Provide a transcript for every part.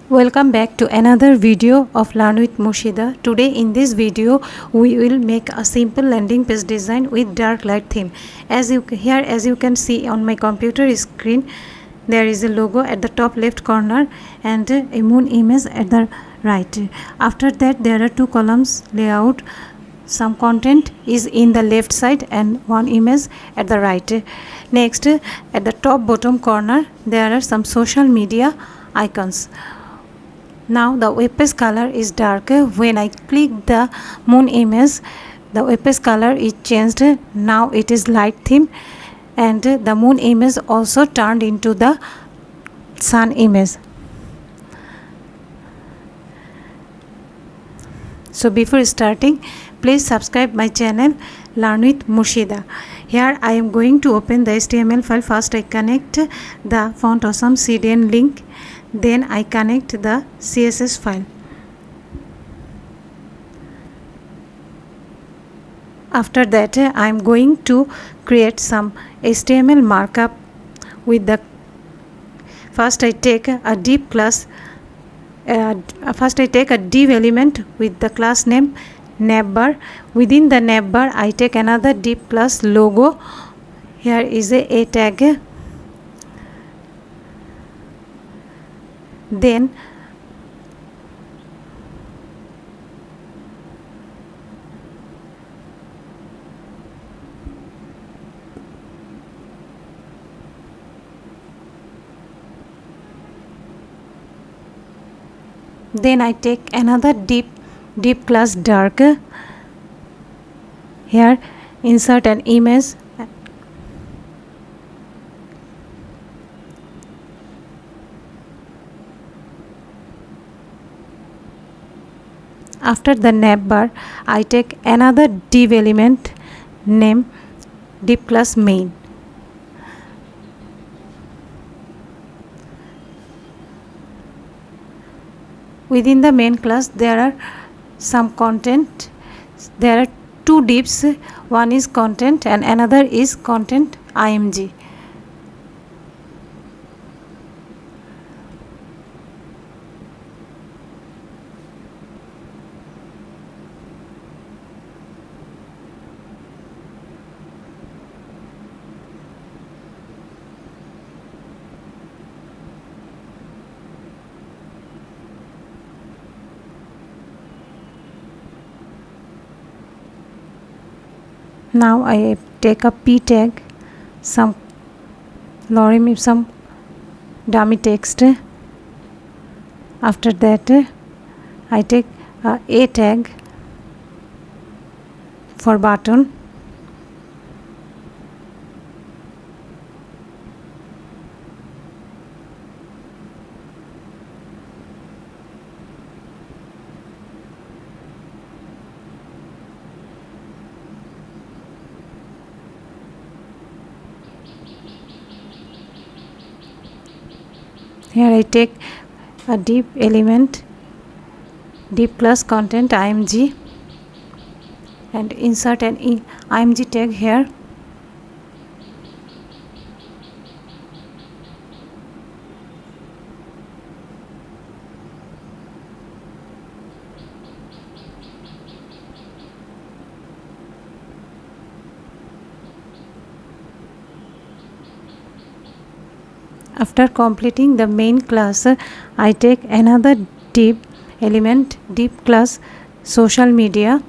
Welcome back to another video of Learn with Mushida. Today in this video we will make a simple landing page design with dark light theme. As you can see on my computer screen, there is a logo at the top left corner and a moon image at the right. After that there are two columns layout. Some content is in the left side and one image at the right. Next, at the top bottom corner there are some social media icons. Now the web page color is dark. When I click the moon image, the web page color is changed. Now it is light theme, and the moon image also turned into the sun image. So before starting, please subscribe my channel Learn with Mushida. Here I am going to open the HTML file. First I connect the font awesome CDN link. Then I connect the CSS file. After that I am going to create some HTML markup with the first I take a div class. First I take a div element with the class name navbar. Within the navbar I take another div class logo. Here is a tag. Then I take another div class dark. Here insert an image. After the navbar, I take another div element name div class main. Within the main class there are some content. There are two divs. One is content and another is content img. Now I take a p tag, some lorem ipsum dummy text. After that I take a tag for button. Here I take a div element div class content img and insert an img tag here. After completing the main class, I take another div element div class social media.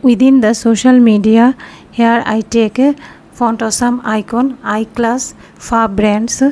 Within the social media, here I take a font awesome icon iClass for brands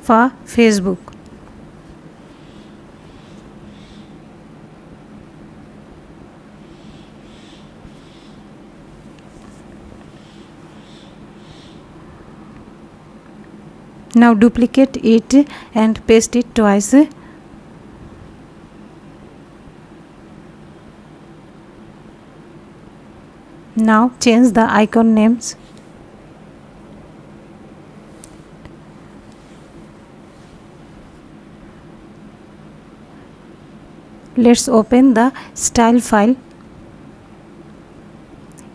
for Facebook. Now duplicate it and paste it twice. Now change the icon names. Let's open the style file.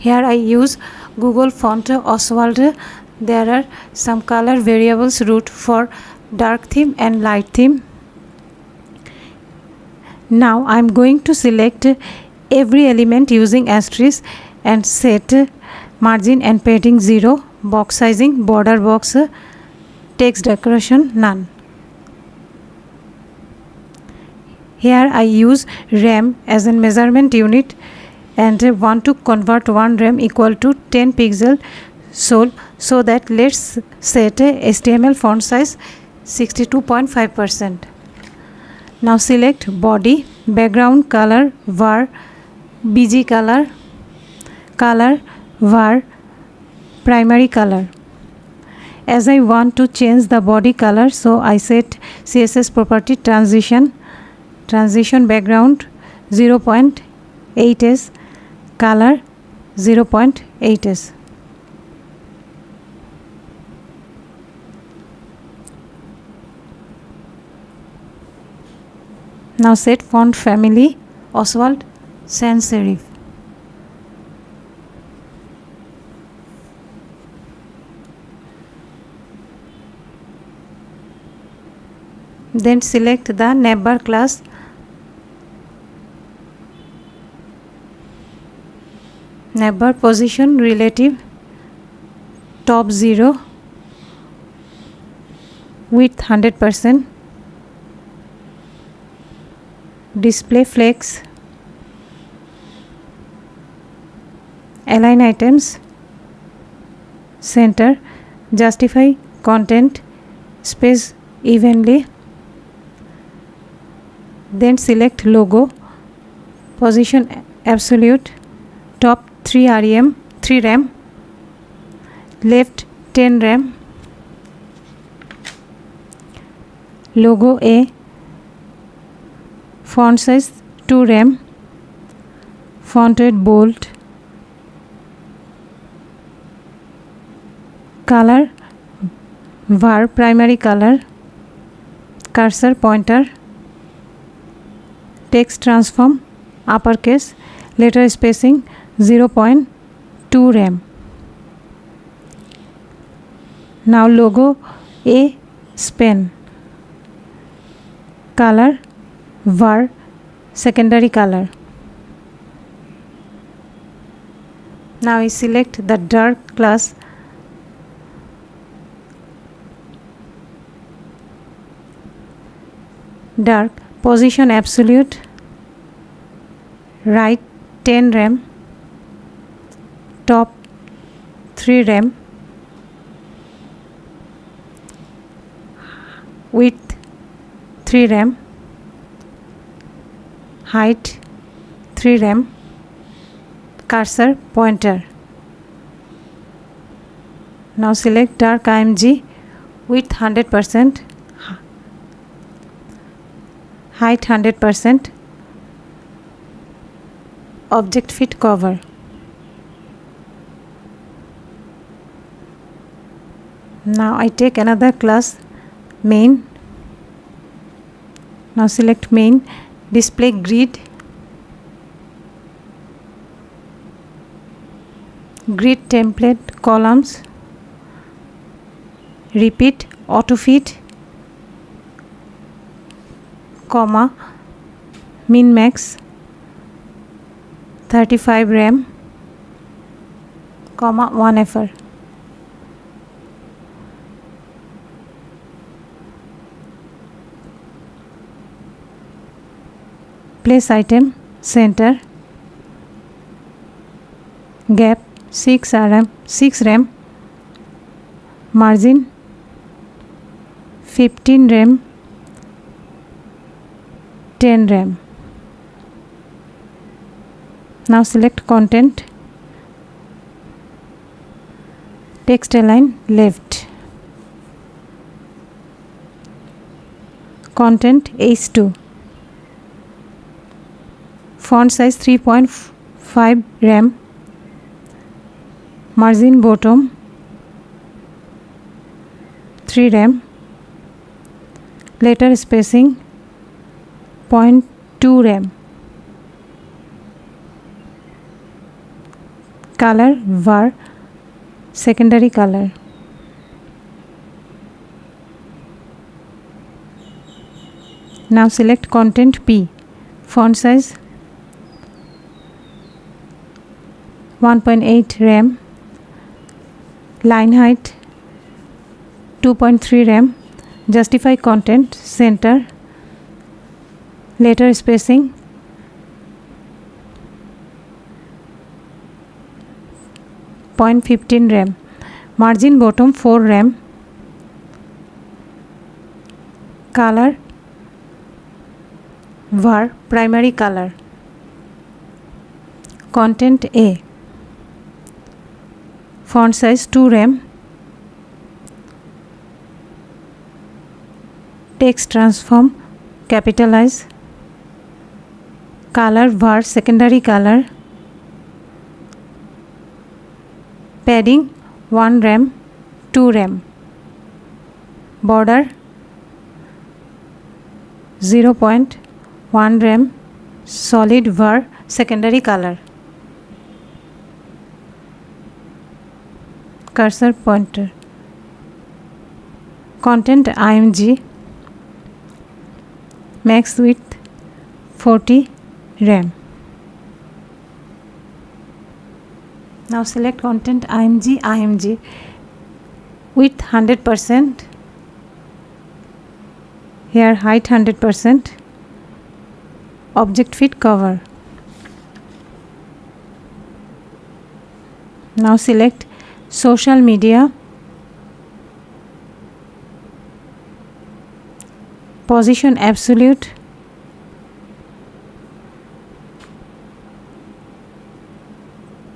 Here I use Google font Oswald. There are some color variables root for dark theme and light theme. Now I am going to select every element using asterisk and set margin and padding 0, box sizing, border box, text decoration none. Here I use RAM as a measurement unit and want to convert 1 RAM equal to 10 pixel. So that let's set HTML font size 62.5%. Now select body, background color var bg color, color var primary color. As I want to change the body color, so I set CSS property transition background 0.8s, color 0.8s. Now set font family Oswald sans serif. Then select the navbar class. Navbar position relative top 0, width 100%, display flex, align items, center, justify content, space evenly. Then select logo, position absolute, top 3 RAM, left 10 RAM, logo A, font size 2 RAM, font weight bold, color var primary color, cursor pointer, text transform uppercase, letter spacing 0.2 RAM. Now logo A span, color var secondary color. Now I select the dark class. Dark, position absolute, right 10 RAM, top 3 RAM, width 3 RAM, height 3 RAM, cursor pointer. Now select dark IMG, width 100%, height 100%, object fit cover. Now I take another class main. Now select main, display grid, template columns, repeat auto fit, comma min max 35 RAM, comma 1 FR. Place item center, gap 6 RAM, margin 15 RAM, 10 RAM. Now select content, text align left, content H2, font size 3.5 RAM, margin bottom 3 RAM, letter spacing 0.2 RAM, color var secondary color. Now select content P, font size 1.8 rem, line height 2.3 rem, justify content, center, letter spacing 0.15 rem, margin bottom 4 rem, color var primary color, content A, font size 2 rem, text transform capitalize, color var secondary color, padding 1 rem 2 rem, border 0.1 rem, solid var secondary color, cursor pointer, content img, max width 40 rem. Now select content img width 100%, here height 100%, object fit cover. Now select social media, position absolute,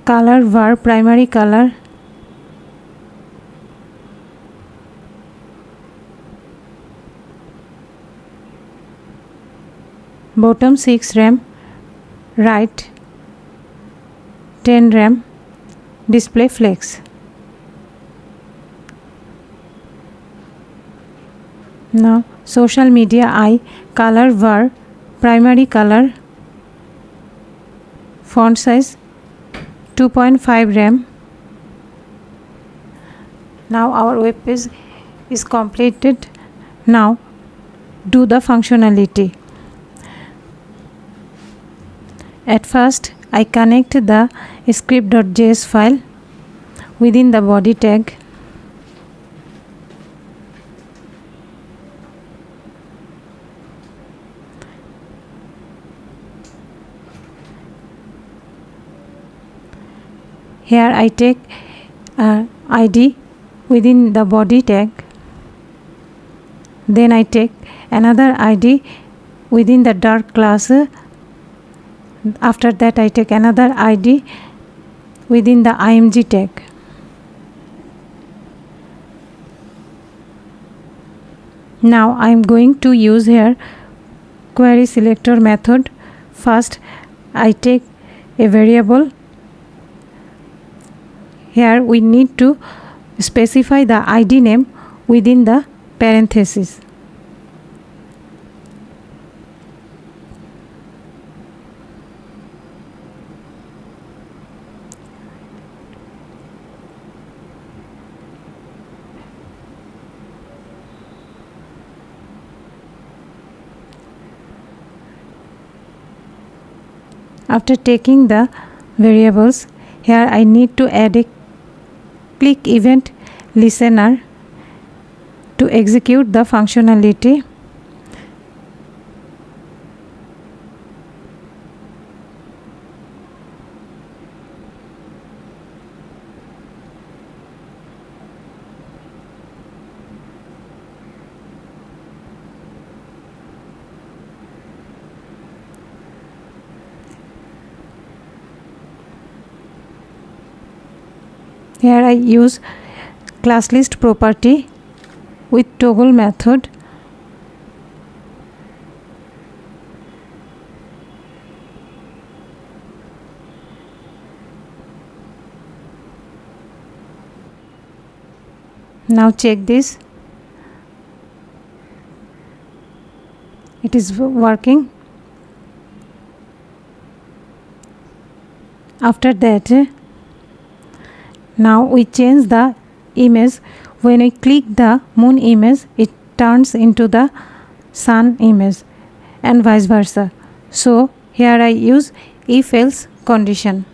color var primary color, bottom 6 rem, right 10 rem, display flex. Now social media I, color var primary color, font size 2.5 rem. Now our web page is completed. Now do the functionality. At first I connect the script.js file within the body tag. Here I take ID within the body tag, then I take another ID within the dark class. After that I take another ID within the img tag. Now I am going to use here query selector method. First I take a variable. Here we need to specify the ID name within the parenthesis. After taking the variables, here I need to add a click event listener to execute the functionality. Here I use class list property with toggle method. Now check this. It is working. After that Now we change the image. When we click the moon image, it turns into the sun image and vice versa. So here I use if else condition.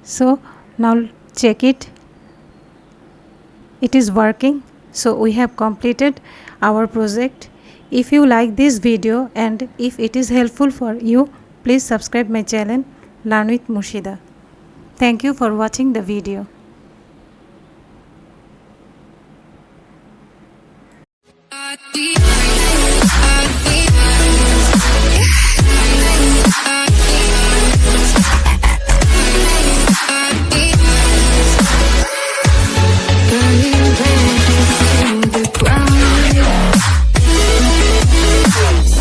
So now check it. It is working. So we have completed our project. If you like this video and if it is helpful for you, please subscribe my channel Learn with Mushida. Thank you for watching the video.